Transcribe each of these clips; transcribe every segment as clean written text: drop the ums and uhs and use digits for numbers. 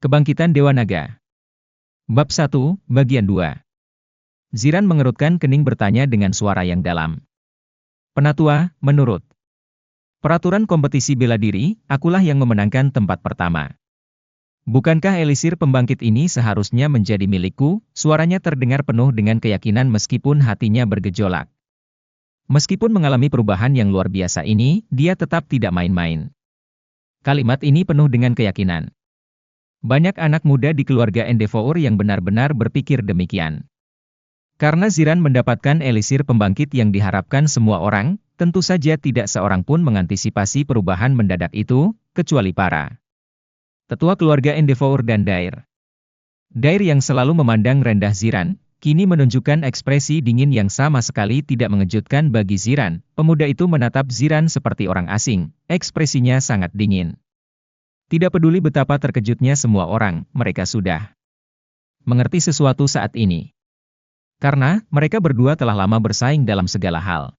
Kebangkitan Dewa Naga. Bab 1, Bagian 2. Ziran mengerutkan kening bertanya dengan suara yang dalam. Penatua, menurut peraturan kompetisi bela diri, akulah yang memenangkan tempat pertama. Bukankah elisir pembangkit ini seharusnya menjadi milikku? Suaranya terdengar penuh dengan keyakinan meskipun hatinya bergejolak. Meskipun mengalami perubahan yang luar biasa ini, dia tetap tidak main-main. Kalimat ini penuh dengan keyakinan. Banyak anak muda di keluarga Endeavour yang benar-benar berpikir demikian. Karena Ziran mendapatkan elisir pembangkit yang diharapkan semua orang, tentu saja tidak seorang pun mengantisipasi perubahan mendadak itu, kecuali para tetua keluarga Endeavour dan Dair. Dair yang selalu memandang rendah Ziran, kini menunjukkan ekspresi dingin yang sama sekali tidak mengejutkan bagi Ziran. Pemuda itu menatap Ziran seperti orang asing, ekspresinya sangat dingin. Tidak peduli betapa terkejutnya semua orang, mereka sudah mengerti sesuatu saat ini. Karena, mereka berdua telah lama bersaing dalam segala hal.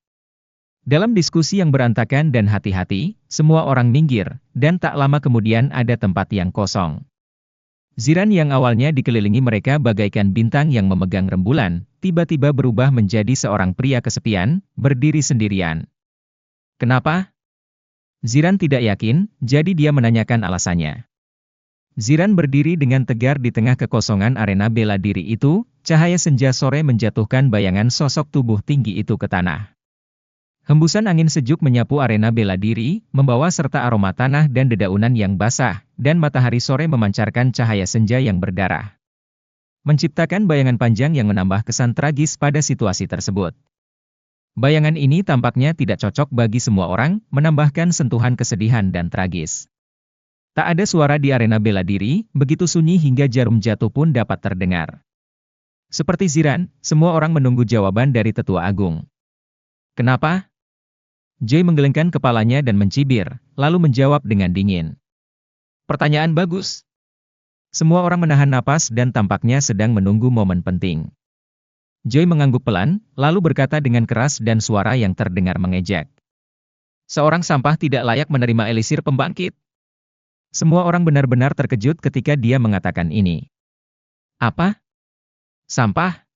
Dalam diskusi yang berantakan dan hati-hati, semua orang minggir, dan tak lama kemudian ada tempat yang kosong. Ziran yang awalnya dikelilingi mereka bagaikan bintang yang memegang rembulan, tiba-tiba berubah menjadi seorang pria kesepian, berdiri sendirian. Kenapa? Ziran tidak yakin, jadi dia menanyakan alasannya. Ziran berdiri dengan tegar di tengah kekosongan arena bela diri itu, cahaya senja sore menjatuhkan bayangan sosok tubuh tinggi itu ke tanah. Hembusan angin sejuk menyapu arena bela diri, membawa serta aroma tanah dan dedaunan yang basah, dan matahari sore memancarkan cahaya senja yang berdarah. Menciptakan bayangan panjang yang menambah kesan tragis pada situasi tersebut. Bayangan ini tampaknya tidak cocok bagi semua orang, menambahkan sentuhan kesedihan dan tragis. Tak ada suara di arena bela diri, begitu sunyi hingga jarum jatuh pun dapat terdengar. Seperti Ziran, semua orang menunggu jawaban dari Tetua Agung. Kenapa? Joy menggelengkan kepalanya dan mencibir, lalu menjawab dengan dingin. Pertanyaan bagus. Semua orang menahan napas dan tampaknya sedang menunggu momen penting. Joy mengangguk pelan, lalu berkata dengan keras dan suara yang terdengar mengejek. Seorang sampah tidak layak menerima elisir pembangkit. Semua orang benar-benar terkejut ketika dia mengatakan ini. Apa? Sampah?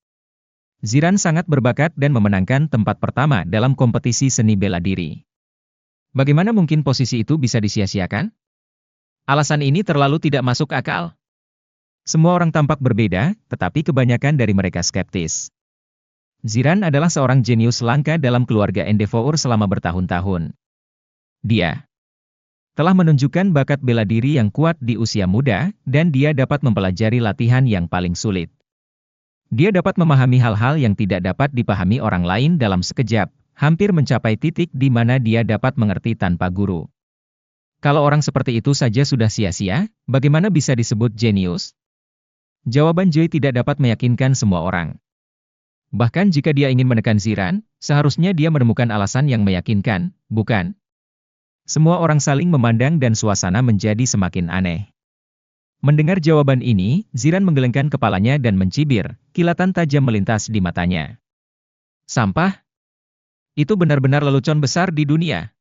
Ziran sangat berbakat dan memenangkan tempat pertama dalam kompetisi seni bela diri. Bagaimana mungkin posisi itu bisa disia-siakan? Alasan ini terlalu tidak masuk akal. Semua orang tampak berbeda, tetapi kebanyakan dari mereka skeptis. Ziran adalah seorang jenius langka dalam keluarga Endeavour selama bertahun-tahun. Dia telah menunjukkan bakat bela diri yang kuat di usia muda, dan dia dapat mempelajari latihan yang paling sulit. Dia dapat memahami hal-hal yang tidak dapat dipahami orang lain dalam sekejap, hampir mencapai titik di mana dia dapat mengerti tanpa guru. Kalau orang seperti itu saja sudah sia-sia, bagaimana bisa disebut jenius? Jawaban Joy tidak dapat meyakinkan semua orang. Bahkan jika dia ingin menekan Ziran, seharusnya dia menemukan alasan yang meyakinkan, bukan? Semua orang saling memandang dan suasana menjadi semakin aneh. Mendengar jawaban ini, Ziran menggelengkan kepalanya dan mencibir, kilatan tajam melintas di matanya. Sampah? Itu benar-benar lelucon besar di dunia.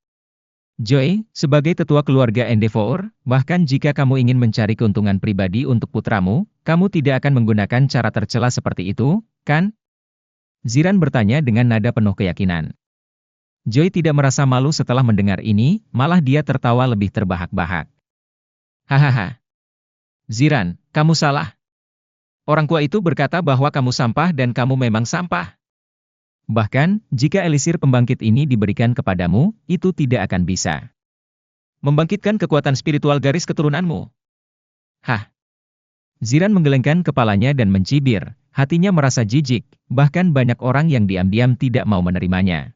Joy, sebagai tetua keluarga Endeavour, bahkan jika kamu ingin mencari keuntungan pribadi untuk putramu, kamu tidak akan menggunakan cara tercela seperti itu, kan? Ziran bertanya dengan nada penuh keyakinan. Joy tidak merasa malu setelah mendengar ini, malah dia tertawa lebih terbahak-bahak. Hahaha. Ziran, kamu salah. Orang tua itu berkata bahwa kamu sampah dan kamu memang sampah. Bahkan, jika elisir pembangkit ini diberikan kepadamu, itu tidak akan bisa membangkitkan kekuatan spiritual garis keturunanmu. Hah? Ziran menggelengkan kepalanya dan mencibir, hatinya merasa jijik, bahkan banyak orang yang diam-diam tidak mau menerimanya.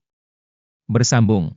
Bersambung.